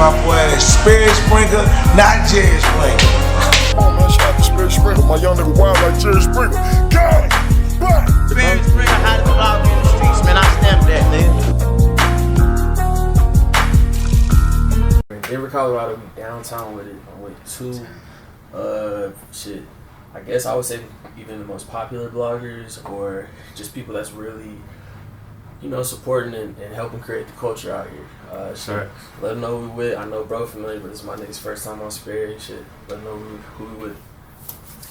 my boy Sperry Springer, not Jerry Springer. Come on, man, shout out to Sperry Springer. My young nigga wild like Jerry Springer. Got it! Sperry Springer, hottest blogger in the streets, man. I stamped that, nigga. Denver, Colorado, we downtown with it. I'm with two, shit. I guess I would say even the most popular bloggers or just people that's really, supporting and helping create the culture out here. Shit. Let them know who we with. I know bro familiar, but this is my nigga's first time on Sperry. Shit. Let them know who we with.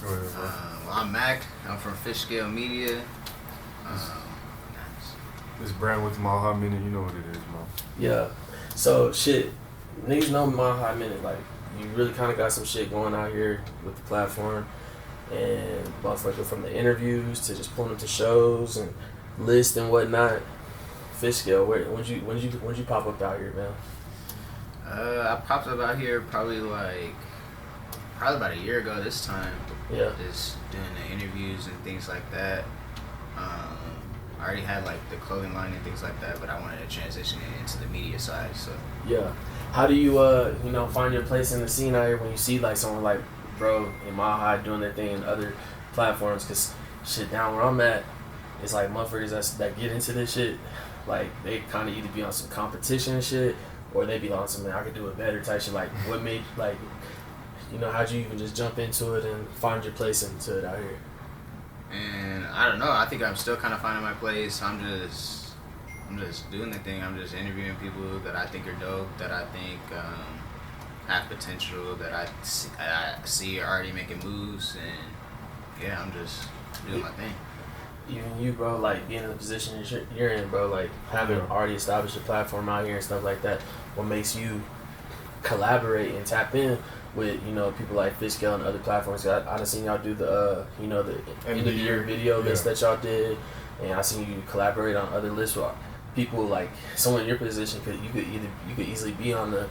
Go ahead, bro. I'm Mac. I'm from Fishscale Media. This brand with Mile High Minute, you know what it is, man. Yeah. So shit, niggas know Mile High Minute. Like you really kind of got some shit going out here with the platform, and motherfucker from the interviews to just pulling up to shows and lists and whatnot. Fishscale, when'd you pop up out here, man? I popped up out here probably about a year ago this time. Yeah. Just doing the interviews and things like that. I already had like the clothing line and things like that, but I wanted to transition it into the media side. So yeah, how do you find your place in the scene out here when you see like someone like bro and Mile High doing their thing in other platforms? Cause shit, down where I'm at, it's like motherfuckers that get into this shit, like they kind of either be on some competition and shit, or they be on some I could do it better type shit. Like what made how'd you even just jump into it and find your place into it out here? And I don't know. I think I'm still kind of finding my place. I'm just doing the thing. I'm just interviewing people that I think are dope, that I think have potential, that I see are already making moves, and yeah, I'm just doing my thing. Even you, bro, like being in the position you're in, bro, like having already established a platform out here and stuff like that, what makes you collaborate and tap in with people like Fishscale and other platforms? I done seen y'all do the the end of the year video list that y'all did, and I seen you collaborate on other lists with people like someone in your position. You could easily be on the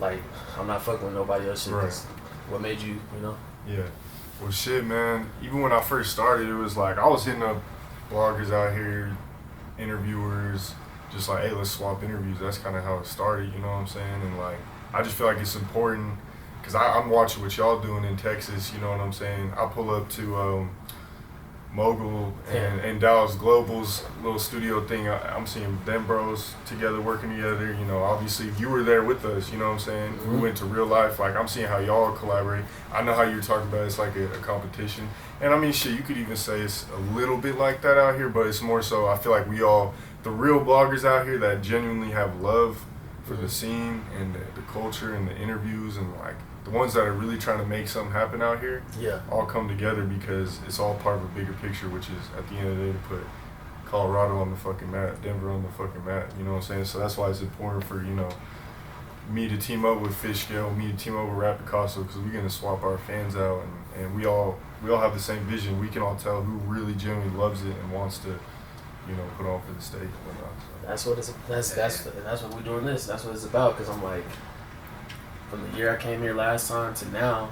I'm not fucking with nobody else shit. Right. What made you Yeah. Well, shit, man. Even when I first started, it was like I was hitting up bloggers out here, interviewers, just like, hey, let's swap interviews. That's kind of how it started, you know what I'm saying? And like, I just feel like it's important because I'm watching what y'all doing in Texas, you know what I'm saying? I pull up to Mogul and Dallas Global's little studio thing. I'm seeing them bros together, working together. Obviously you were there with us, you know what I'm saying? Mm-hmm. We went to real life. Like, I'm seeing how y'all collaborate. I know how you're talking about it's like a competition. And I mean, shit, you could even say it's a little bit like that out here, but it's more so I feel like we all, the real bloggers out here that genuinely have love for the scene and the culture and the interviews and like the ones that are really trying to make something happen out here, all come together because it's all part of a bigger picture, which is at the end of the day to put Colorado on the fucking map, Denver on the fucking map, you know what I'm saying? So that's why it's important for, me to team up with Fishscale, me to team up with Rap Picasso, because we're going to swap our fans out and we all have the same vision. We can all tell who really genuinely loves it and wants to, put on for the stage and whatnot. So. That's what that's what we're doing this. That's what it's about, because I'm like, from the year I came here last time to now,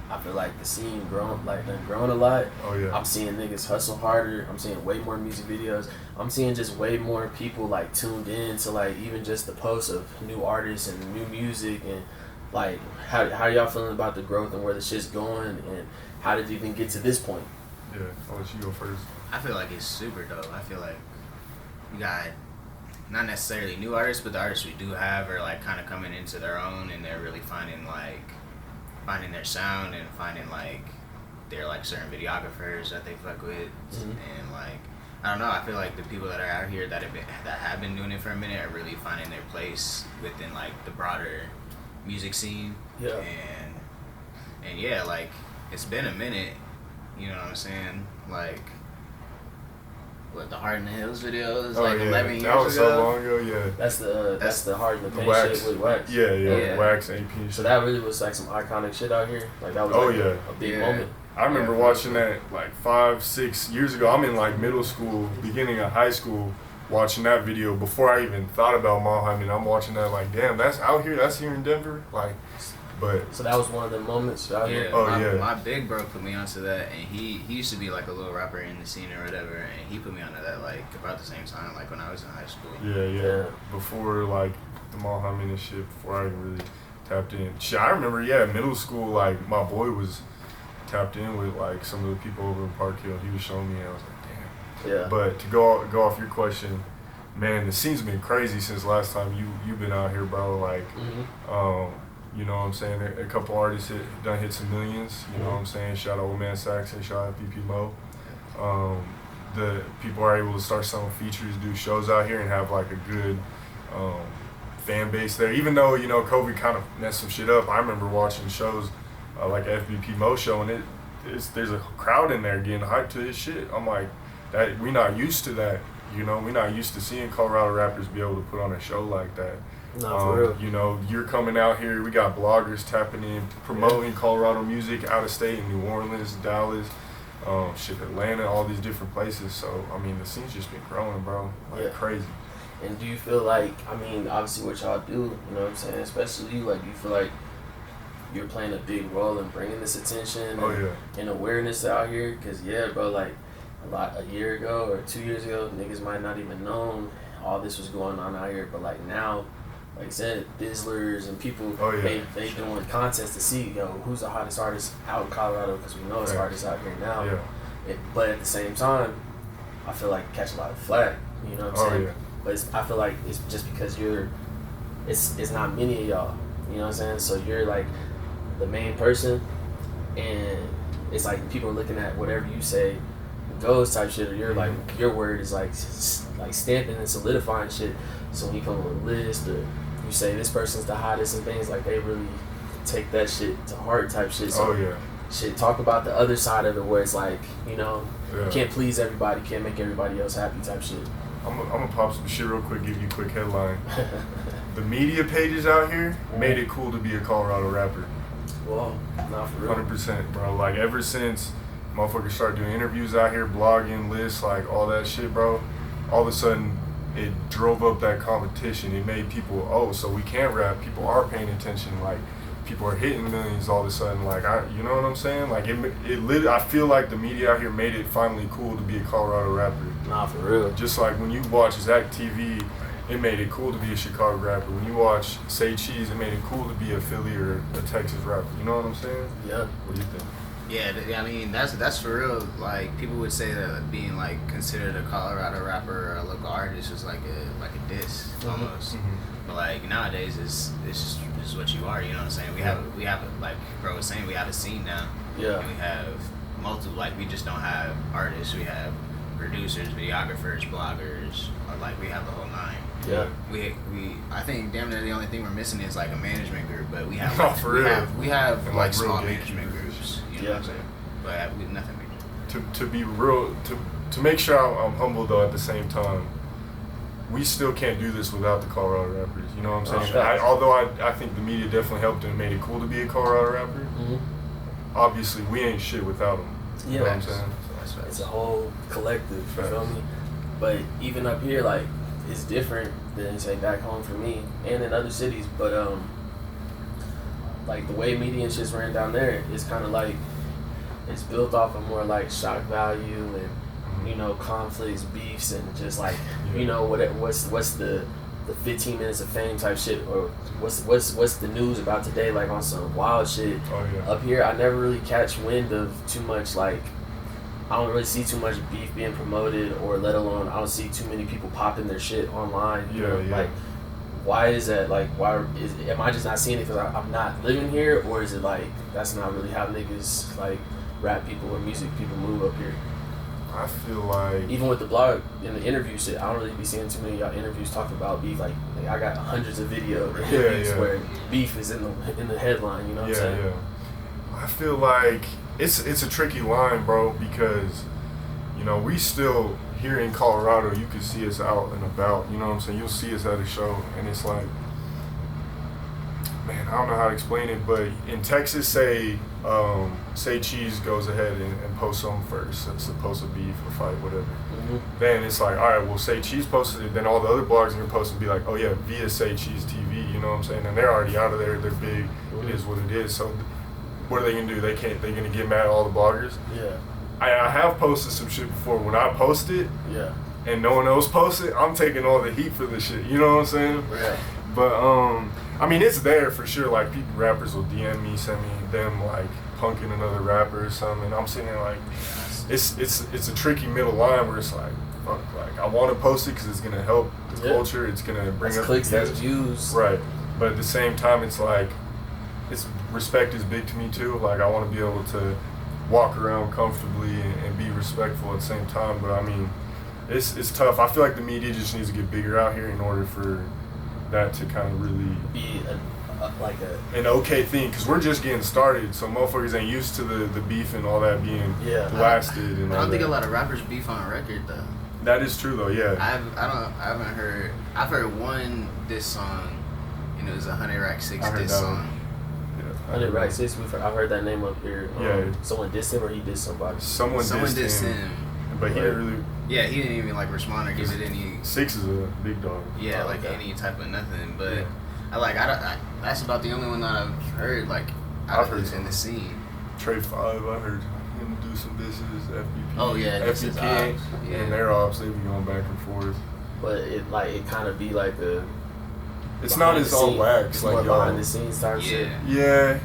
I feel like the scene grown a lot. Oh yeah. I'm seeing niggas hustle harder. I'm seeing way more music videos. I'm seeing just way more people like tuned in to like even just the posts of new artists and new music, and like how y'all feeling about the growth and where the shit's going, and how did you even get to this point? Yeah, I'll let you go first. I feel like it's super dope. I feel like we got not necessarily new artists, but the artists we do have are like kind of coming into their own, and they're really finding their sound and finding like they're like certain videographers that they fuck with, and like I don't know. I feel like the people that are out here that have been doing it for a minute are really finding their place within like the broader music scene. Yeah. And yeah, like it's been a minute. You know what I'm saying? Like. What, the Heart in the Hills videos, 11 years ago? That was so long ago, yeah. That's the Heart in the Paint Wax. shit with Wax. Yeah. Wax, AP. So that really was like some iconic shit out here. Like that was a big moment. I remember watching that like 5-6 years ago. I'm in like middle school, beginning of high school, watching that video before I even thought about Mile High Minute. I'm watching that like, damn, that's out here, that's here in Denver. Like, but so that was one of the moments out here. My big bro put me onto that, and he used to be like a little rapper in the scene or whatever, and he put me onto that like about the same time, like when I was in high school. Yeah. Before like the mall humming and shit before I really tapped in. Shit, I remember, middle school, like, my boy was tapped in with, like, some of the people over in Park Hill. He was showing me, and I was like, damn. Yeah. But to go off your question, man, the scene's been crazy since last time you've been out here, bro. Like, you know what I'm saying? A couple artists done hit some millions. You know what I'm saying? Shout out Old Man Saxon, shout out BP Mo. The people are able to start selling features, do shows out here, and have like a good fan base there. Even though, you know, COVID kind of messed some shit up, I remember watching shows like FBP Mo show, and there's a crowd in there getting hyped to his shit. I'm like, that we not used to that. You know, we're not used to seeing Colorado rappers be able to put on a show like that. No, for real. You know, you're coming out here, we got bloggers tapping in, promoting Colorado music out of state in New Orleans, Dallas, Atlanta, all these different places. So, I mean, the scene's just been growing, bro. Like, crazy. And do you feel like, I mean, obviously what y'all do, you know what I'm saying, especially you, like, do you feel like you're playing a big role in bringing this attention and awareness out here? Because, bro, like, a year ago or 2 years ago, niggas might not even known all this was going on out here. But, like, now, like I said, Bizzlers and people, they doing contests to see, who's the hottest artist out in Colorado, because we know it's artists out here now. Yeah. But at the same time, I feel like catch a lot of flack, you know what I'm saying? Yeah. But I feel like it's just because it's not many of y'all, you know what I'm saying? So you're like the main person, and it's like people are looking at whatever you say goes type shit, or you're like, your word is like stamping and solidifying shit. So when you come on a list, or you say this person's the hottest and things, like they really take that shit to heart type shit. So shit, talk about the other side of it where it's like, you know, you can't please everybody, can't make everybody else happy type shit. I'm gonna pop some shit real quick, give you a quick headline. The media pages out here made it cool to be a Colorado rapper. Well, not for real. 100%, bro. Like, ever since motherfuckers started doing interviews out here, blogging, lists, like, all that shit, bro, all of a sudden, it drove up that competition. It made people, so we can rap. People are paying attention. Like, people are hitting millions all of a sudden. Like, you know what I'm saying? Like, I feel like the media out here made it finally cool to be a Colorado rapper. Nah, for real. Just like when you watch Zach TV, it made it cool to be a Chicago rapper. When you watch Say Cheese, it made it cool to be a Philly or a Texas rapper. You know what I'm saying? Yeah. What do you think? Yeah, I mean, that's for real. Like, people would say that being like considered a Colorado rapper or a local artist is like a diss almost. But like nowadays, it's just what you are. You know what I'm saying? We have like bro was saying, we have a scene now. Yeah. And we have multiple. Like, we just don't have artists. We have producers, videographers, bloggers. Or like, we have the whole nine. Yeah. We I think damn near the only thing we're missing is like a management group, but we have we have and like small real management groups. You know what I'm saying? But we nothing major. To be real, to make sure I'm humble though at the same time, we still can't do this without the Colorado rappers. You know what I'm saying? Although I think the media definitely helped and made it cool to be a Colorado rapper. Obviously, we ain't shit without them. You know what I'm saying? It's a whole collective, you feel me? But even up here, like, it's different than, say, back home for me and in other cities. But like, the way media and shit's ran down there is kind of like, it's built off of more like shock value and, you know, conflicts, beefs, and just like, you know, what's the 15 minutes of fame type shit, or what's the news about today, like on some wild shit. Up here, I never really catch wind of too much, like, I don't really see too much beef being promoted, or let alone I don't see too many people popping their shit online. You know, like, why is that? Like, am I just not seeing it because I'm not living here, or is it like that's not really how niggas, like, rap people or music people move up here? I feel like even with the blog and the interview shit, I don't really be seeing too many of y'all interviews talking about beef. Like I got hundreds of interviews where beef is in the headline. You know what I'm saying? I feel like it's a tricky line, bro, because, you know, we still here in Colorado, you can see us out and about. You know what I'm saying? You'll see us at a show, and it's like, man, I don't know how to explain it, but in Texas, say Cheese goes ahead and posts something first. It's supposed to beef or fight, whatever. Then it's like, all right, well, Say Cheese posted it. Then all the other blogs are gonna post and be like, oh yeah, via Say Cheese TV. You know what I'm saying? And they're already out of there. They're big. It is what it is. So what are they gonna do? They're gonna get mad at all the bloggers. Yeah. I have posted some shit before. When I post it, and no one else posts it, I'm taking all the heat for this shit. You know what I'm saying? Yeah. But I mean, it's there for sure. Like rappers will DM me, send me them like punking another rapper or something. And I'm sitting there like, it's a tricky middle line where it's like, fuck, like I want to post it because it's gonna help the culture. It's gonna bring that's up clicks, the that's views. views. Right. But at the same time, it's like, it's respect is big to me too. Like I want to be able to walk around comfortably and be respectful at the same time. But I mean, it's tough. I feel like the media just needs to get bigger out here in order for that to kind of really Be an okay thing, because we're just getting started, so motherfuckers ain't used to the beef and all that being blasted. And I all don't think that. a lot of rappers beef on record though. That is true though, yeah. I've heard one diss song, and it was a 100 Rack 6 diss song. 100 Rack 6, I've heard that name up here. Yeah. Someone dissed him or he dissed somebody? Someone dissed him. But he didn't really. Yeah, he didn't even like respond or give it any. 6 is a big dog. Yeah, any type of nothing. But I that's about the only one that I've heard. Like I've heard in the scene. Trey 5, I heard him do some disses. FBP. Oh yeah, FBP and their ops, they be going back and forth. But it kind of be like a. It's not as on wax, like like behind the scenes type shit. Yeah,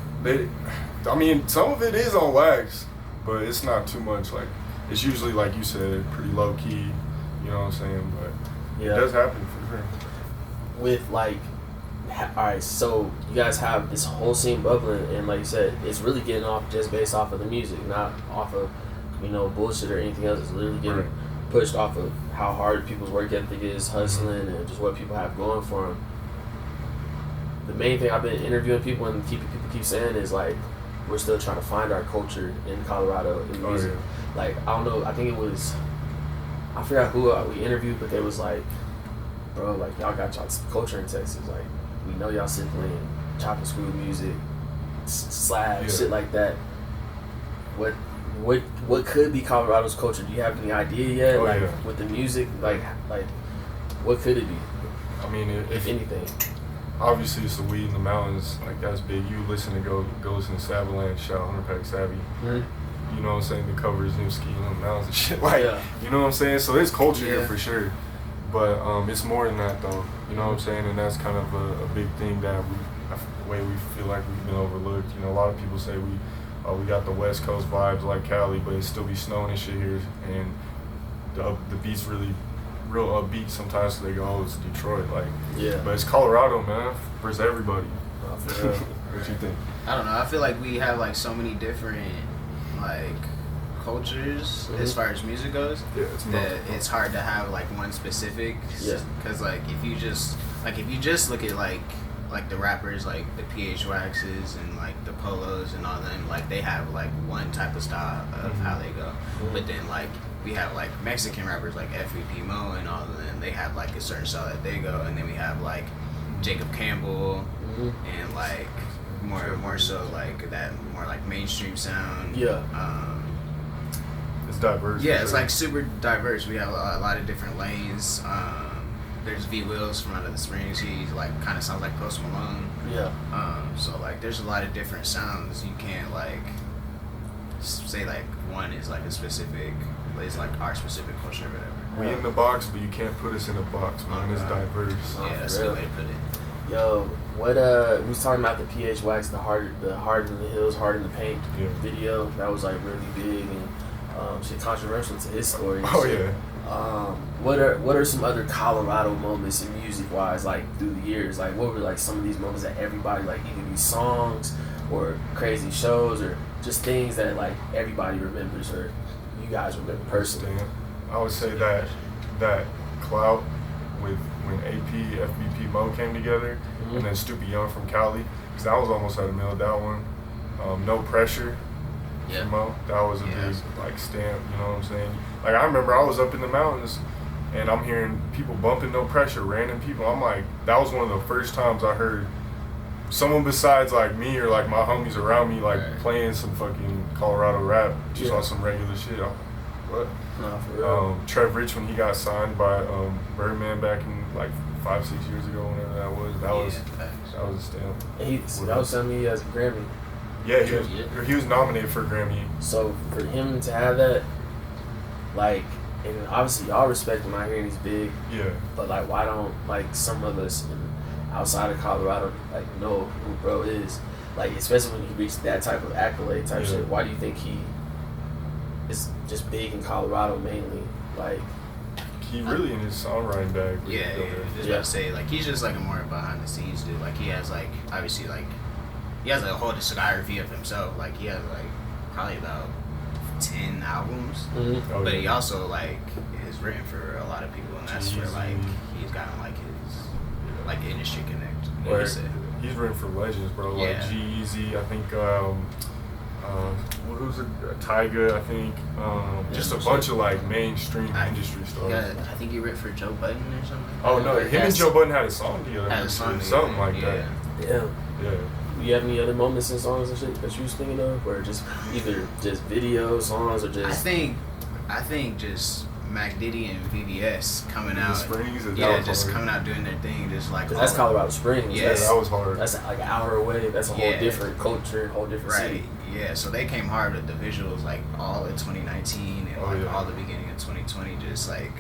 I mean, some of it is on wax, but it's not too much. Like it's usually, like you said, pretty low key. You know what I'm saying? But it does happen for sure. With like, all right, so you guys have this whole scene bubbling, and like you said, it's really getting off just based off of the music, not off of bullshit or anything else. It's literally getting pushed off of how hard people's work ethic is, hustling, and just what people have going for them. The main thing I've been interviewing people and people keep saying is like, we're still trying to find our culture in Colorado in music. Like, I don't know, I think it was, I forgot who we interviewed, but they was like, bro, like y'all got y'all's culture in Texas. Like, we know y'all sit playing chopping screw music, slab, shit like that. What could be Colorado's culture? Do you have any idea yet? With the music, like what could it be? I mean, if anything. Obviously, it's the weed in the mountains. Like that's big. You listen to go listen to Savalanche, shout 100 Pack Savvy. Mm-hmm. You know what I'm saying? The covers, him skiing in the mountains and shit. Like, you know what I'm saying? So there's culture here for sure. But it's more than that though. You know what I'm saying? And that's kind of a big thing that the way we feel like we've been overlooked. You know, a lot of people say we got the West Coast vibes like Cali, but it still be snowing and shit here, and the beats really real upbeat sometimes, so they go, oh, it's Detroit, like, but it's Colorado, man, for everybody. What you think? I don't know, I feel like we have like so many different like cultures as far as music goes, that it's hard to have like one specific, because like if you just look at like the rappers, like the PH Waxes and like the Polos and all them, like they have like one type of style of how they go, but then like we have like Mexican rappers like FVP Mo and all of them, they have like a certain style that they go, and then we have like Jacob Campbell and like more so like that more like mainstream sound. It's diverse. Yeah, it's like super diverse. We have a lot of different lanes. There's V Wills from out of the Springs. He like kind of sounds like Post Malone. So like there's a lot of different sounds. You can't like say like one is like a specific, is like our specific culture or whatever. We in the box, but you can't put us in a box, man. It's diverse. Yeah, that's a good way to put it. Yo, what we was talking about the PH Wax, the hard in the hills, hard in the paint video. That was like really big and shit controversial to his story. What are some other Colorado moments in music wise, like through the years? Like what were like some of these moments that everybody, like either these songs or crazy shows or just things that like everybody remembers or you guys remember personally? I would say that clout with when AP, FBP Mo came together, and then Stupid Young from Cali, because that was almost at the middle of that one. No Pressure from Mo, that was a big like stamp, you know what I'm saying? Like I remember I was up in the mountains and I'm hearing people bumping No Pressure, random people. I'm like, that was one of the first times I heard someone besides like me or like my homies around me like playing some fucking Colorado rap just on some regular shit. I'm like, what? Nah, for real. Trev Rich, when he got signed by Birdman back in like 5-6 years ago, whenever that was a stamp. That was something he has a Grammy. Yeah, he was nominated for a Grammy. So for him to have that, like, and obviously y'all respect him out here and he's big. Yeah. But like, why don't like some of us outside of Colorado like know who bro is? Like especially when he reached that type of accolade type shit. Why do you think he is just big in Colorado mainly? Like he really in his songwriting bag. Yeah, just about to say like he's just like a more behind the scenes dude. Like he has like obviously like he has a whole discography of himself. Like he has like probably about 10 albums, Oh, but he also like is written for a lot of people, and that's where like he's gotten like his like industry connect. Where he's written for legends, bro. Like G-Eazy, I think. Who's it? Tyga, I think. Just a bunch of like mainstream industry stars. Yeah, I think he wrote for Joe Budden or something. Oh no, him and Joe Budden had a song together. Something like that. Yeah. Yeah. You have any other moments in songs and shit that you was thinking of, where just either just video songs or just? I think just Mac Diddy and VVS coming out. Springs, just coming out doing their thing, just like that's Colorado Springs. Yeah, that was hard. That's like an hour away. That's a whole different culture, whole different city. Yeah, so they came hard with the visuals, like all of 2019 and all the beginning of 2020, just like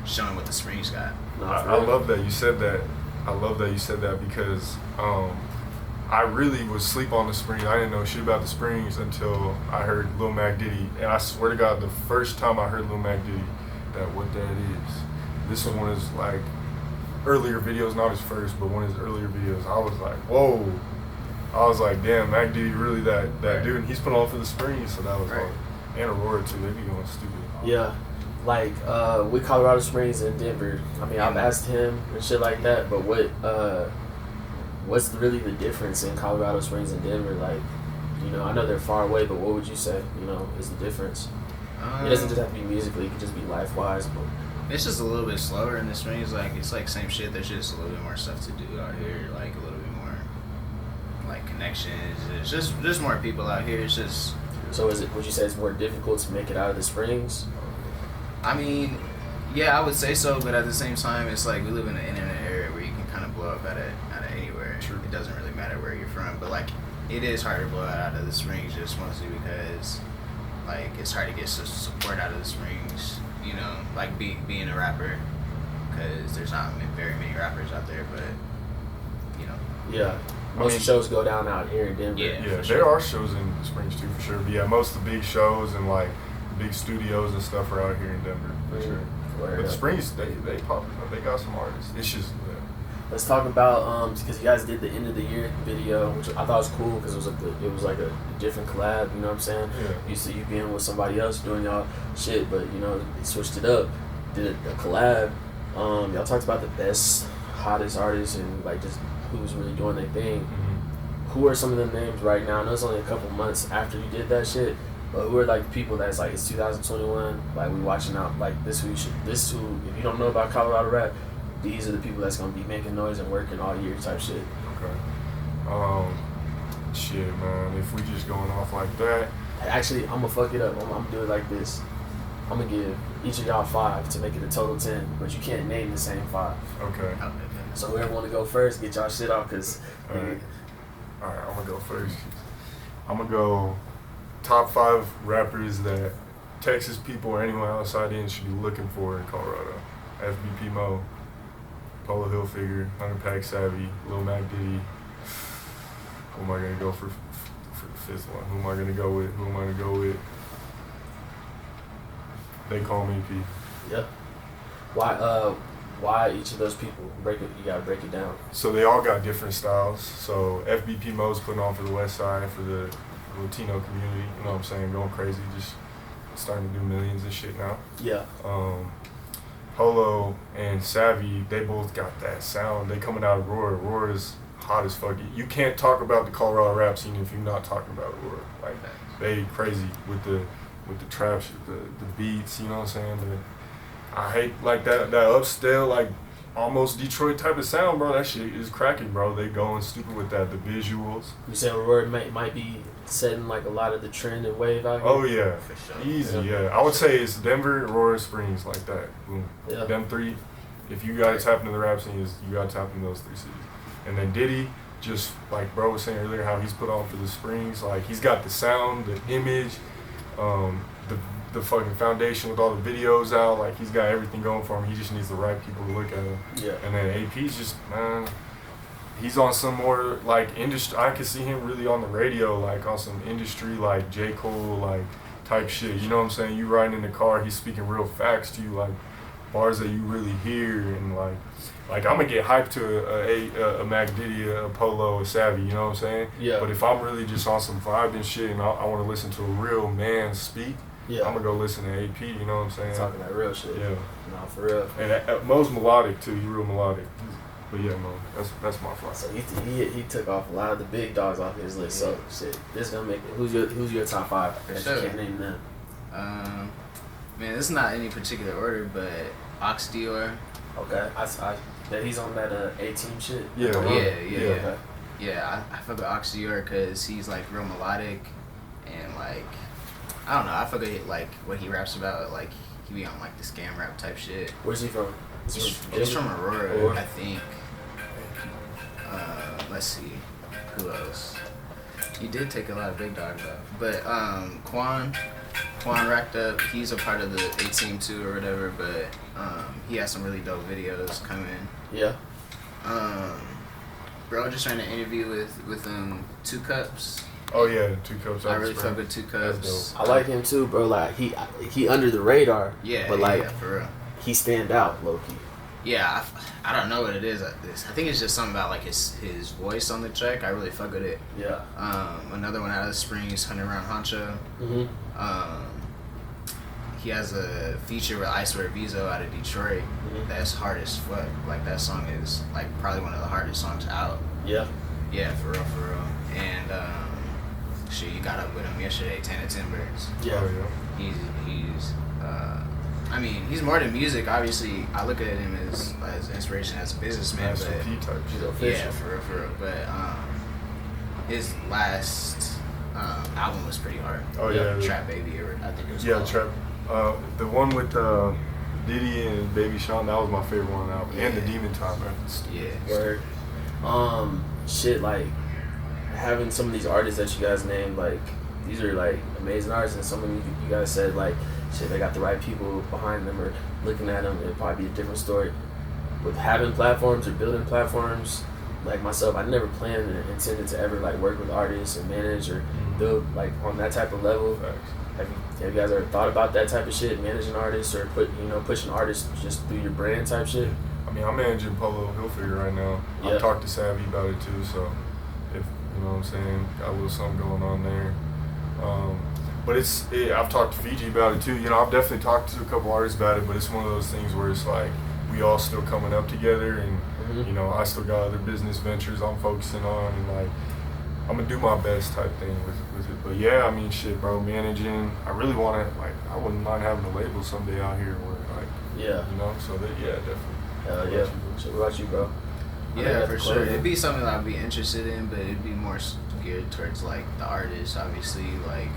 showing what the Springs got. I love that you said that. I love that you said that because I really was sleep on the Springs. I didn't know shit about the Springs until I heard Lil Mac Diddy. And I swear to God, the first time I heard Lil Mac Diddy, that what that is. This is one of his like earlier videos, not his first, but one of his earlier videos. I was like, whoa. I was like, damn, Mac Diddy really that dude. And he's put on for the Springs, so that was hard. And Aurora too. They be going stupid. Yeah. Like with Colorado Springs and Denver, I mean, I've asked him and shit like that, but what's really the difference in Colorado Springs and Denver? Like, you know, I know they're far away, but what would you say, you know, is the difference? It doesn't just have to be musically, it could just be life-wise. But it's just a little bit slower in the Springs. Like, it's like same shit. There's just a little bit more stuff to do out here. Like, a little bit more, like, connections. It's just, there's more people out here. It's just... So would you say it's more difficult to make it out of the Springs? I mean, yeah, I would say so, but at the same time, it's like we live in an internet area where you can kind of blow up at it anywhere. True. It doesn't really matter where you're from, but like it is hard to blow out of the Springs just mostly because like it's hard to get support out of the Springs, you know, like being a rapper, because there's not very many rappers out there, but you know. Yeah. Most shows go down out here in Denver. Yeah, there are shows in the Springs too, for sure. But yeah, most of the big shows and like big studios and stuff are out here in Denver, for sure. But the Springs, they pop. They got some artists. It's just. Let's talk about because you guys did the end of the year video, which I thought was cool because it was like a different collab. You know what I'm saying? Yeah. Used to you being with somebody else doing y'all shit, but you know they switched it up, did a collab. Y'all talked about the best, hottest artists and like just who's really doing their thing. Mm-hmm. Who are some of the names right now? I know it's only a couple months after you did that shit. But who are like people that's like it's 2021, like we watching out like this who if you don't know about Colorado rap, these are the people that's gonna be making noise and working all year type shit. Okay. Shit, man. If we just going off like that. Actually, I'm gonna fuck it up. I'm gonna do it like this. I'm gonna give each of y'all 5 to make it a total 10, but you can't name the same 5. Okay. So whoever wanna go first, get y'all shit off, cause. Alright, I'm gonna go first. I'm gonna go. Top 5 rappers that Texas people or anyone outside in should be looking for in Colorado. FBP Mo, Polo Hilfiger, 100 Pack Savvy, Lil Mac Diddy. Who am I gonna go for the 5th one? Who am I gonna go with? They Call Me P. Yep. Why each of those people? You gotta break it down. So they all got different styles. So FBP Mo's putting on for the West Side, for the Latino community, you know what I'm saying, going crazy, just starting to do millions and shit now. Yeah. Polo and Savvy, they both got that sound. They coming out of Aurora. Aurora is hot as fuck. You can't talk about the Colorado rap scene if you're not talking about Aurora. Like they crazy with the trap shit, the beats, you know what I'm saying? I hate like that upscale, like almost Detroit type of sound, bro. That shit is cracking, bro. They going stupid with that. The visuals. You saying Aurora might be setting like a lot of the trend and wave out here? Oh yeah, easy. Yeah, I would say it's Denver, Aurora, Springs, like that. Boom. Yeah. Them 3. If you gotta tap into the rap scene, you gotta tap into those 3 cities. And then Diddy, just like bro was saying earlier, how he's put on for the Springs. Like he's got the sound, the image, the fucking foundation with all the videos out. Like he's got everything going for him. He just needs the right people to look at him. Yeah. And then AP's just, man, he's on some more like industry. I could see him really on the radio, like on some industry like J. Cole like type shit. You know what I'm saying? You riding in the car, he's speaking real facts to you, like bars that you really hear, and like I'm gonna get hyped to a Mac Diddy, a Polo, a Savvy. You know what I'm saying? Yeah. But if I'm really just on some vibe and shit, and I want to listen to a real man speak, Yeah. I'm gonna go listen to AP. You know what I'm saying? Talking that real shit. Yeah. No, for real. And Mo's melodic too. He real melodic. But yeah, Mo, that's my fly. So he took off a lot of the big dogs off his list. So shit, this gonna make it. Who's your top 5? For You sure. can't name them. Man, this is not any particular order, but Ox Dior. Okay, I that he's on that A-Team shit. Yeah. Okay. Yeah, I fuck with Ox Dior because he's like real melodic and like I don't know. I fuck with like what he raps about. Like he be on like the scam rap type shit. Where's he from? He's from Aurora, I think. Let's see, who else? He did take a lot of big dogs though. But Quan racked up. He's a part of the A-Team too or whatever. But he has some really dope videos coming. Yeah. Bro, just trying to interview with 2 Cups. Oh yeah, 2 Cups. I really fuck with 2 Cups. That's I like him too, bro. Like he under the radar. Yeah, But like for real. he stand out, low key. Yeah, I don't know what it is. I think it's just something about like his voice on the track. I really fuck with it. Yeah. Another one out of the Springs, 100 Round Honcho. Mhm. He has a feature with I Swear Vizo out of Detroit. That's hard as fuck. Like that song is like probably one of the hardest songs out. Yeah. Yeah, for real. And shit, you got up with him yesterday, 10 to 10 Birds. Yeah. Oh, yeah. He's I mean, he's more than music. Obviously, I look at him as inspiration as a businessman. Master But P type shit. yeah, for real. But his last album was pretty hard. Oh yeah. Trap Baby, or I think it was Yeah, called. Trap. The one with Diddy and Baby Sean, that was my favorite one out. And the Demon Time records. Yeah. Word. Shit, like having some of these artists that you guys named, like these are like amazing artists, and some of you guys said like shit, they got the right people behind them or looking at them. It'd probably be a different story. With having platforms or building platforms, like myself, I never planned and intended to ever like work with artists and manage or build like on that type of level. Have you guys ever thought about that type of shit, managing artists or pushing artists just through your brand type shit? I mean, I'm managing Polo Hilfiger right now. Yeah. I've talked to Savvy about it too, so if you know what I'm saying, got a little something going on there. But I've talked to Fiji about it too. You know, I've definitely talked to a couple artists about it, but it's one of those things where it's like we all still coming up together, and you know, I still got other business ventures I'm focusing on, and like I'm gonna do my best type thing with it. But yeah, I mean, shit, bro, managing. I really want to like. I wouldn't mind having a label someday out here where like, Yeah. you know. So that definitely. Hell yeah. So what about you, bro? Yeah, for sure. It'd be something that I'd be interested in, but it'd be more geared towards like the artist. Obviously, like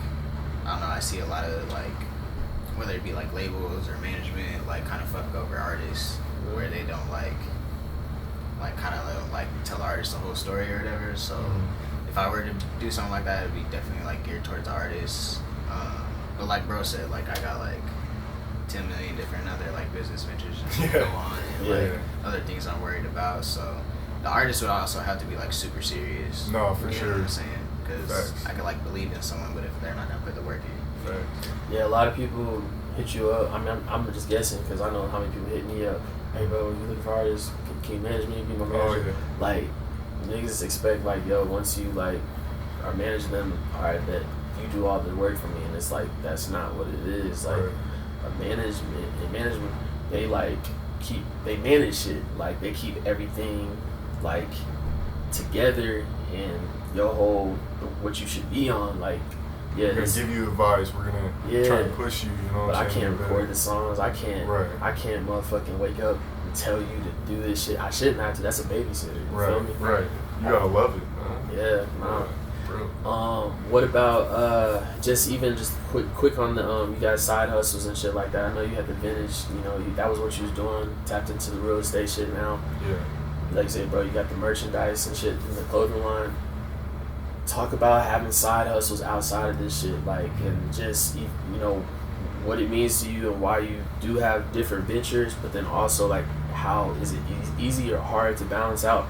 I don't know. I see a lot of like whether it be like labels or management, like kind of fuck over artists where they don't like kind of like tell the artist the whole story or whatever. So if I were to do something like that, it'd be definitely like geared towards the artist. But like bro said, like I got like 10 million different other like business ventures that go on and like other things I'm worried about. So the artist would also have to be like super serious. No, for You sure. know what I'm saying? Because Facts. I could like believe in someone, but if they're not gonna put the work in. Facts. Yeah, a lot of people hit you up. I mean, I'm just guessing because I know how many people hit me up. Hey, bro, when you looking for artists, can you manage me? Be my manager. yeah. Like, niggas expect like, yo, once you like are managing them, all right, that you do all the work for me, and it's like that's not what it is. Like, a management, they like they manage shit. Like they keep everything like together and your whole what you should be on. Like, yeah, We're gonna give you advice. We're gonna try to push you. You know what but I'm I saying? can't record the songs. I can't. Right. I can't motherfucking wake up and tell you to do this shit. I shouldn't have to. That's a babysitter. You feel me? Right. You gotta love it, man. Yeah. Nah. Bro. What about just quick on the you guys side hustles and shit like that? I know you had the vintage. You know that was what you was doing. Tapped into the real estate shit now. Yeah. Like you said, bro, you got the merchandise and shit in the clothing line. Talk about having side hustles outside of this shit, like, and just you know what it means to you and why you do have different ventures, but then also like how is it easy or hard to balance out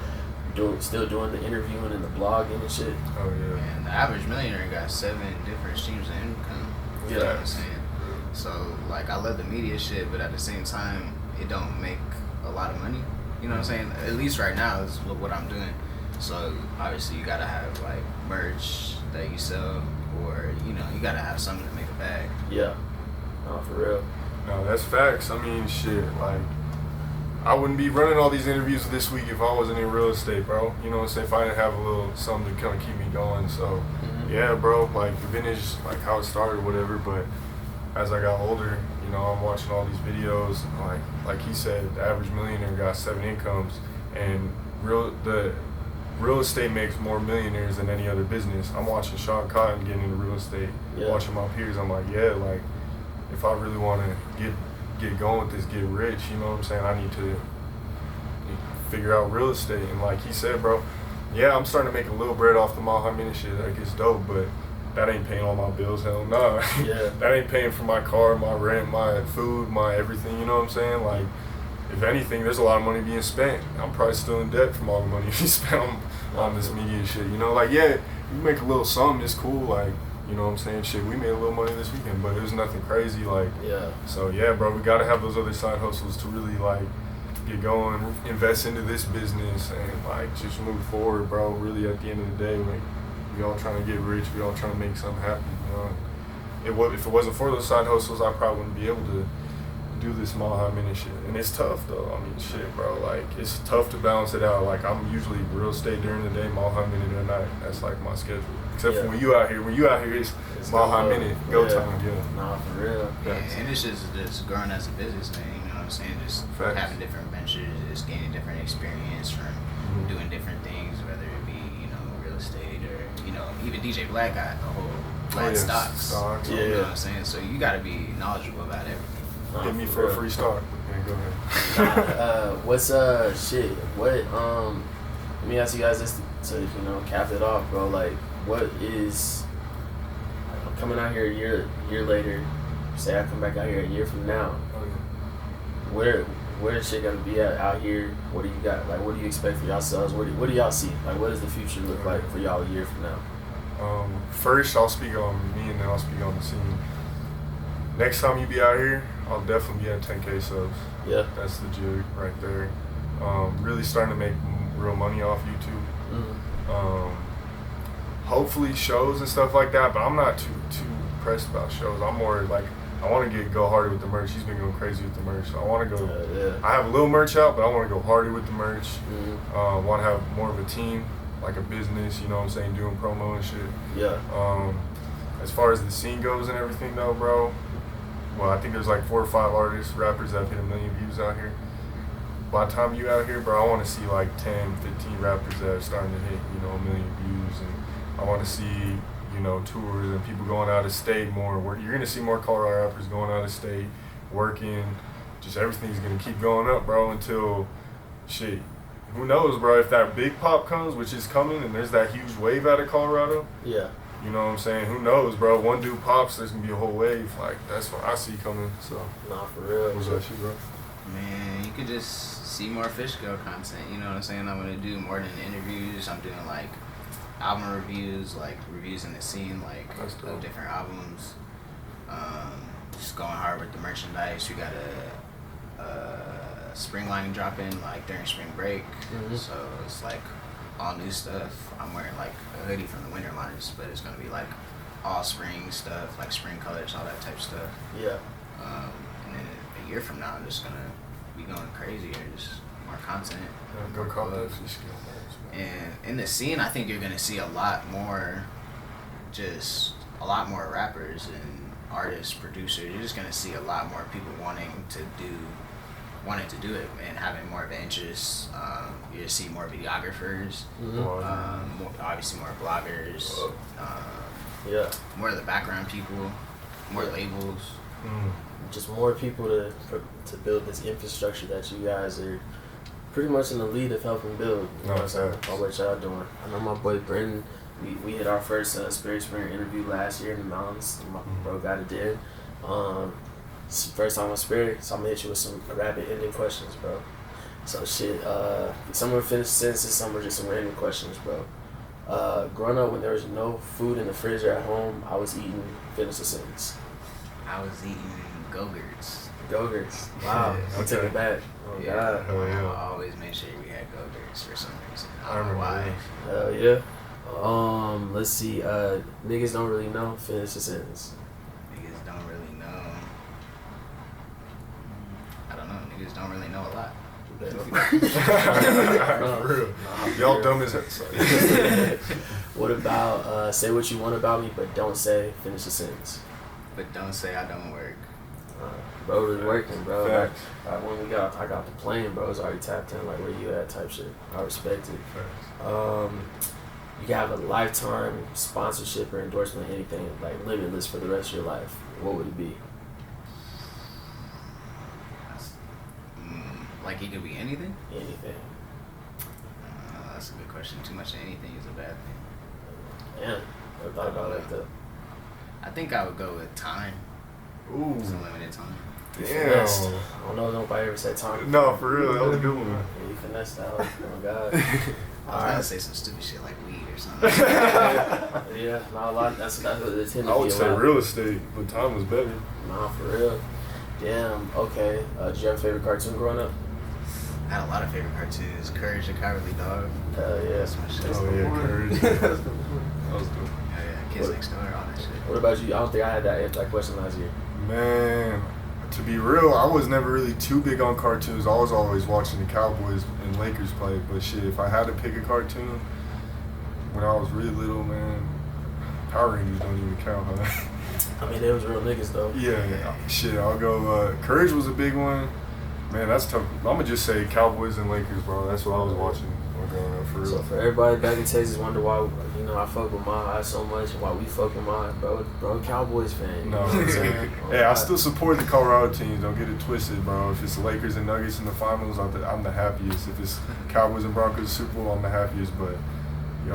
still doing the interviewing and the blogging and shit. Oh yeah. And the average millionaire got 7 different streams of income. You know what I'm saying? So like I love the media shit, but at the same time, it don't make a lot of money. You know what I'm saying? At least right now is what I'm doing. So obviously you gotta have like merch that you sell, or you gotta have something to make a bag. Yeah. No, for real. No, that's facts. I mean, shit, like, I wouldn't be running all these interviews this week if I wasn't in real estate, bro. You know what I'm saying? If I didn't have a little something to kind of keep me going. So, yeah, bro, like, the vintage, like, how it started, whatever. But as I got older, I'm watching all these videos. Like he said, the average millionaire got 7 incomes. And the real estate makes more millionaires than any other business. I'm watching Sean Cotton getting into real estate, watching my peers. I'm like, yeah, like, if I really want to get going with this, get rich, you know what I'm saying, I need to figure out real estate. And like he said, bro, yeah, I'm starting to make a little bread off the Muhammad and shit. Like, it's dope, but that ain't paying all my bills. Hell no. Yeah. That ain't paying for my car, my rent, my food, my everything. You know what I'm saying? Like, if anything, there's a lot of money being spent. I'm probably still in debt from all the money we spent on this media shit. Like, yeah, you make a little something, it's cool. Like, you know what I'm saying? Shit, we made a little money this weekend, but it was nothing crazy. Like, yeah. So yeah, bro, we gotta have those other side hustles to really like get going, invest into this business, and like just move forward, bro. Really, at the end of the day, like, we all trying to get rich, we all trying to make something happen. If it wasn't for those side hustles, I probably wouldn't be able to do this small minute shit. And it's tough though. I mean, shit, bro. Like, it's tough to balance it out. Like, I'm usually real estate during the day, mall minute at night. That's like my schedule. Except for when you out here. When you out here, it's mall minute, go time. Yeah. Nah, for real. Yeah, and it's just growing as a business, man. You know what I'm saying? Just having different ventures, just gaining different experience from doing different things, whether it be real estate or even DJ Black got the whole Black stocks. Yeah. You know what I'm saying? So you got to be knowledgeable about everything. Hit me for a free stock. Yeah, go ahead. What's shit? What let me ask you guys this to cap it off, bro. Like, what is coming out here a year later? Say I come back out here a year from now. Where is shit gonna be at out here? What do you got? Like, what do you expect for yourselves? What do y'all see? Like, what does the future look like for y'all a year from now? First, I'll speak on me, and then I'll speak on the scene. Next time you be out here, I'll definitely be at 10K subs. Yeah. That's the jig right there. Really starting to make real money off YouTube. Hopefully shows and stuff like that, but I'm not too pressed about shows. I'm more like, I want to go harder with the merch. He's been going crazy with the merch. So I want to go, I have a little merch out, but I want to go harder with the merch. Want to have more of a team, like a business, you know what I'm saying, doing promo and shit. Yeah. As far as the scene goes and everything though, bro, well, I think there's like 4 or 5 artists, rappers that have hit 1 million views out here. By the time you out here, bro, I want to see like 10, 15 rappers that are starting to hit, 1 million views. And I want to see, tours and people going out of state more. You're going to see more Colorado rappers going out of state, working. Just everything's going to keep going up, bro, until, shit, who knows, bro, if that big pop comes, which is coming, and there's that huge wave out of Colorado. Yeah. You know what I'm saying? Who knows, bro? One dude pops, there's gonna be a whole wave. Like, that's what I see coming. So, nah, for real. What's that shit, bro? Man, you could just see more Fishscale content. You know what I'm saying? I'm gonna do more than interviews. I'm doing like album reviews, like reviews in the scene, like of different albums. Just going hard with the merchandise. We got a spring line dropping like during spring break. So it's like all new stuff. I'm wearing like a hoodie from the winter lines, but it's gonna be like all spring stuff, like spring colors, all that type of stuff. Yeah. And then a year from now, I'm just gonna be going crazy or just more content. Go call that. And in the scene, I think you're gonna see a lot more rappers and artists, producers. You're just gonna see a lot more people wanting to do it and having more of an interest. You just see more videographers, obviously more bloggers, more of the background people, more labels. Just more people to build this infrastructure that you guys are pretty much in the lead of helping build. You know what I'm saying? All what y'all doing. I know my boy Brendan, we hit our first Sperry interview last year in the mountains. My bro got it there. First time on Sperry, so I'm gonna hit you with some rapid ending questions, bro. So shit, some are finished sentences, some are just some random questions, bro. Growing up when there was no food in the fridge or at home, I was eating, finish the sentence. I was eating Go-Gurts. Go-Gurts. Wow. Yeah, I took it back. Oh Yeah. God. Hell yeah. I always made sure we had Go-Gurts for some reason. I remember why. that. Hell yeah. Let's see. Niggas don't really know, finish the sentence. Niggas don't really know. I don't know. Niggas don't really know a lot. For real. Y'all dumb as hell. What about say what you want about me, but don't say, finish the sentence. But don't say I don't work. Bro was working, bro. Facts. Like when I got the plane, bro, it was already tapped in, like where you at type shit. I respect it. Facts. You can have a lifetime sponsorship or endorsement, anything, like limitless for the rest of your life. What would it be? Like it could be anything? Anything. That's a good question. Too much of anything is a bad thing. Damn. Never thought about it like that. I think I would go with time. Ooh. It's unlimited time. Damn. Finessed. I don't know if nobody ever said time. No, for real. That was a good one. Yeah, you finessed that. Oh my God. I was about Alright. to say some stupid shit like weed or something. Yeah, not a lot. That's what it tend to I be would a say lot. real estate, but time was better. Nah, for real. Damn. Okay. Did you have a favorite cartoon growing up? I had a lot of favorite cartoons. Courage the Cowardly Dog. Hell yeah. That's my shit. Oh yeah, courage. That was good. Yeah, Kids Next Door, all that shit. What about you? I don't think I had that question last year. Man, to be real, I was never really too big on cartoons. I was always watching the Cowboys and Lakers play. But shit, if I had to pick a cartoon when I was really little, man, Power Rangers don't even count, huh? I mean, they was real niggas though. Yeah. Shit, I'll go. Courage was a big one. Man, that's tough. I'm gonna just say Cowboys and Lakers, bro. That's what I was watching when growing up, for real. So for everybody back in Texas, wonder why I fuck with my eyes so much and why we fuck with mine, bro. Cowboys fan. You know what I'm saying? Hey, I still support the Colorado teams. Don't get it twisted, bro. If it's the Lakers and Nuggets in the finals, I'm the happiest. If it's Cowboys and Broncos Super Bowl, I'm the happiest. But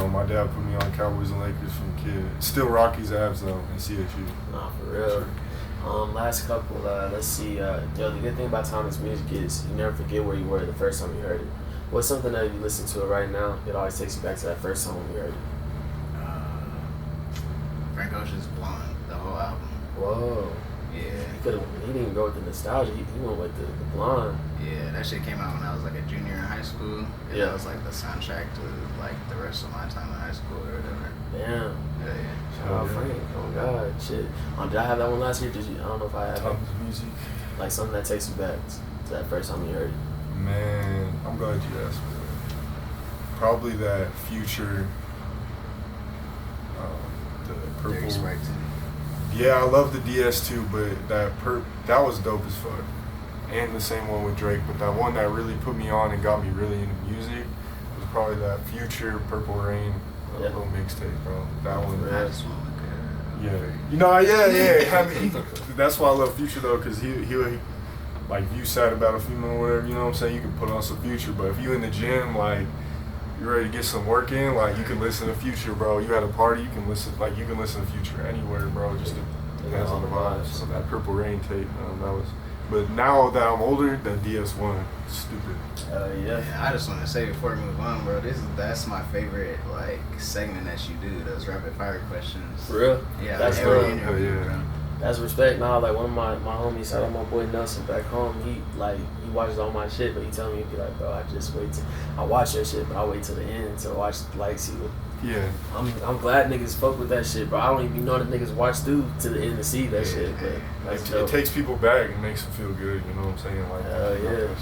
my dad put me on Cowboys and Lakers from a kid. Still Rockies, Avs though, and CSU. Nah, for real. Last couple. Let's see. The good thing about Thomas music is you never forget where you were the first time you heard it. What's something that if you listen to it right now, it always takes you back to that first time when you heard it? Frank Ocean's Blonde, the whole album. Whoa. Yeah. He didn't go with the nostalgia. He went with the blonde. Yeah, that shit came out when I was like a junior in high school. And Yeah. that was like the soundtrack to like the rest of my time in high school or whatever. Damn. Yeah. Shout out Frank. Oh God, shit. Did I have that one last year? Did you? I don't know if I had it. Thomas music. Like something that takes you back to that first time you heard it. Man, I'm glad you asked me that. Probably that Future. The purple. Dirty Sprite too. Yeah, I love the DS too, but that was dope as fuck. And the same one with Drake, but that one that really put me on and got me really into music was probably that Future Purple Rain little mixtape, bro. That one. I just want Yeah. Yeah. I mean, that's why I love Future though, cause he like if you sad about a female or whatever, you know what I'm saying, you can put on some Future. But if you in the gym, like you're ready to get some work in, like you can listen to Future, bro. You at a party, you can listen to Future anywhere, bro. Just depends on the vibes. So that Purple Rain tape, that was. But now that I'm older, that DS1, stupid. Yeah. I just want to say before we move on, bro, that's my favorite like segment that you do, those rapid fire questions. For real? Yeah, That's every real. interview, Yeah. bro. That's respect. Nah, like one of my homies, shout out my boy Nelson back home. He watches all my shit, but he tell me, he'd be like, bro, I watch your shit, but I wait till the end to watch, like, see what. Yeah. I'm glad niggas fuck with that shit, bro. I don't even know that niggas watch through to the end to see that shit, but that's It dope. takes people back and makes them feel good, you know what I'm saying? Like, Hell yeah. that shit.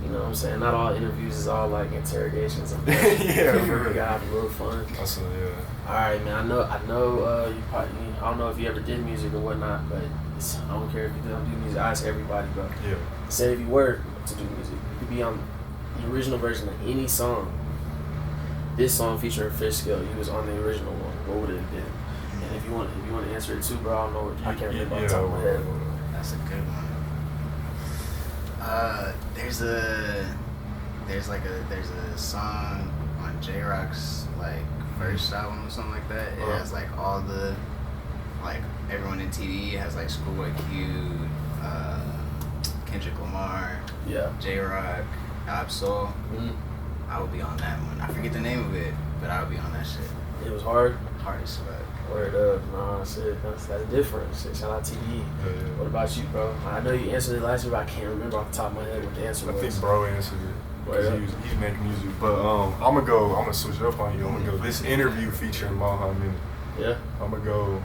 You know what I'm saying? Not all interviews is all like interrogations and Yeah, we for real. gotta have a little fun. That's yeah. Alright, man. I know. You probably. I don't know if you ever did music or whatnot, but I don't care if you don't do music. I ask everybody, bro. Yeah. Say if you were to do music, you could be on the original version of any song. This song featuring Fishscale, you was on the original one. What would it have been? And if you want to answer it too, bro, I don't know. I can't remember off the top of my head. That's a good one. There's a song on J Rock's like first album or something like that. It has like all the like everyone in TV. It has like Schoolboy Q, Kendrick Lamar, Yeah. J Rock, Absol. I would be on that one. I forget the name of it, but I would be on that shit. It was hard. Hard as fuck. Word up. Nah, shit. That's different. Shit. Shout out TD. What about you, bro? I know you answered it last year, but I can't remember off the top of my head what the answer was. I think bro answered it. He's making music. But I'm gonna switch it up on you. I'm gonna go this interview featuring Maha Minute. Yeah. I'm gonna go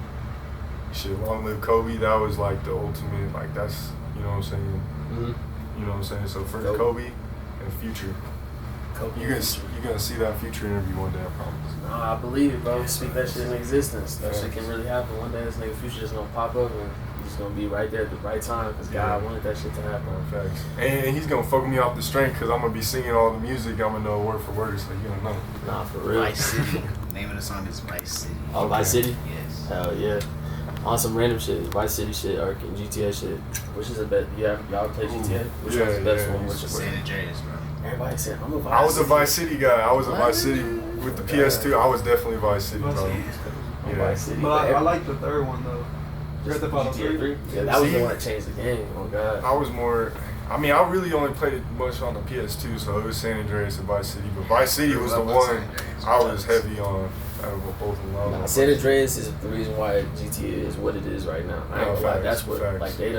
shit, Long Live Kobe. That was like the ultimate, like that's, you know what I'm saying? You know what I'm saying? So for Kobe and Future. You're gonna see that Future interview one day, I promise. No, I believe it, bro. Speak that shit in existence. That shit can really happen. One day this nigga Future just gonna pop up and he's gonna be right there at the right time because God wanted that shit to happen. Facts. And he's gonna fuck me off the strength because I'm gonna be singing all the music. I'm gonna know word for word, so you gonna know. Nah, for real. Vice City. Name of the song is Vice City. Oh, Vice City? Yes. Hell yeah. On some random shit, Vice City shit, or GTA shit. Which is the best? Y'all play GTA? Which one's the best one? Which is San Andreas, bro. Everybody said I'm a Vice City. I was a Vice City guy. I was a Vice City with the PS2. I was definitely Vice City, bro. I'm Vice City. But I like the third one though. Grand Theft Auto 3. Yeah, that was the one that changed the game. Oh god. I was more. I mean, I really only played it much on the PS2, so it was San Andreas and Vice City. But Vice City was the one I was heavy on out of both of them. Nah, San Andreas is the reason why GTA is what it is right now. I ain't gonna lie, that's what like they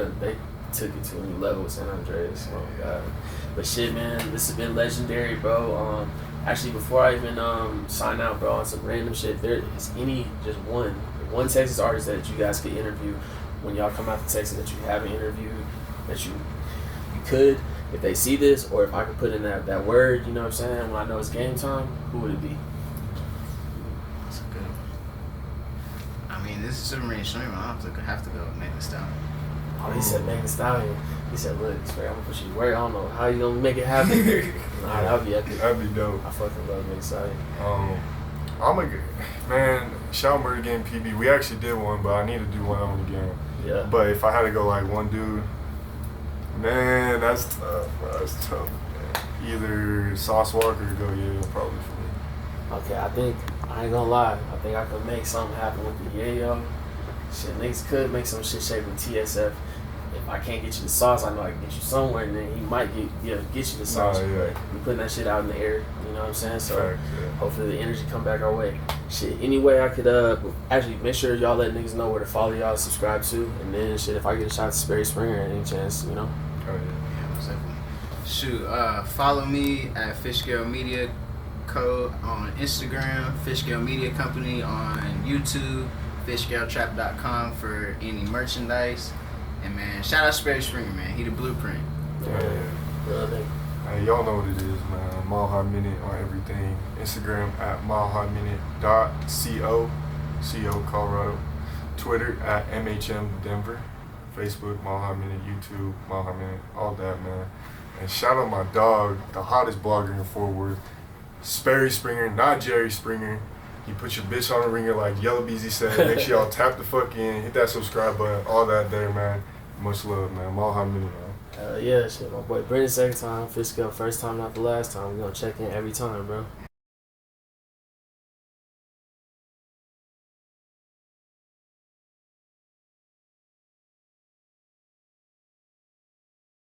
took it to a new level with San Andreas. Oh god. But shit, man, this has been legendary, bro. Actually, before I even sign out, bro, on some random shit, there is just one Texas artist that you guys could interview when y'all come out to Texas that you haven't interviewed, that you could, if they see this, or if I could put in that word, you know what I'm saying, when I know it's game time, who would it be? That's a good one. I mean, this is Superman streaming. I have to go with Megan Thee Stallion. Oh, he said Megan Thee Stallion. He said, look, Sperry, I'm gonna put you to work. I don't know how you gonna make it happen. Nah, that'd be epic. That'd be dope. I fucking love Megan Thee Stallion. Man, shout Murder Game PB. We actually did one, but I need to do one on again. Yeah. But if I had to go like one dude, man, that's tough, bro. That's tough. Man. Either Sauce Walker or Go Yayo, probably for me. Okay, I ain't gonna lie. I think I could make something happen with the Yayo. Shit, niggas could make some shit shape with TSF. If I can't get you the sauce, I know I can get you somewhere, and then he might get you the sauce. Nah, yeah. But we putting that shit out in the air, you know what I'm saying? So hopefully the energy come back our way. Shit, anyway, I could actually make sure y'all let niggas know where to follow y'all, subscribe to, and then shit, if I get a shot to Sperry Springer at any chance, you know? Oh yeah. Exactly. Shoot, follow me at Fishscale Media Co. on Instagram, Fishscale Media Company on YouTube, fishscaletrap.com for any merchandise. And man, shout out Sperry Springer, man. He the blueprint. Hey, y'all know what it is, man. Mile High Minute on everything. Instagram at milehighminute.co, CO Colorado. Twitter at MHM Denver. Facebook, Mile High Minute. YouTube, Mile High Minute. All that, man. And shout out my dog, the hottest blogger in Fort Worth, Sperry Springer, not Jerry Springer. He put your bitch on the ringer like Yellow Beezy said. Make sure y'all tap the fuck in, hit that subscribe button, all that there, man. Much love, man. Mile High Minute, man. Yeah, shit, my boy Brandon second time, Fishscale first time, not the last time. We gonna check in every time, bro.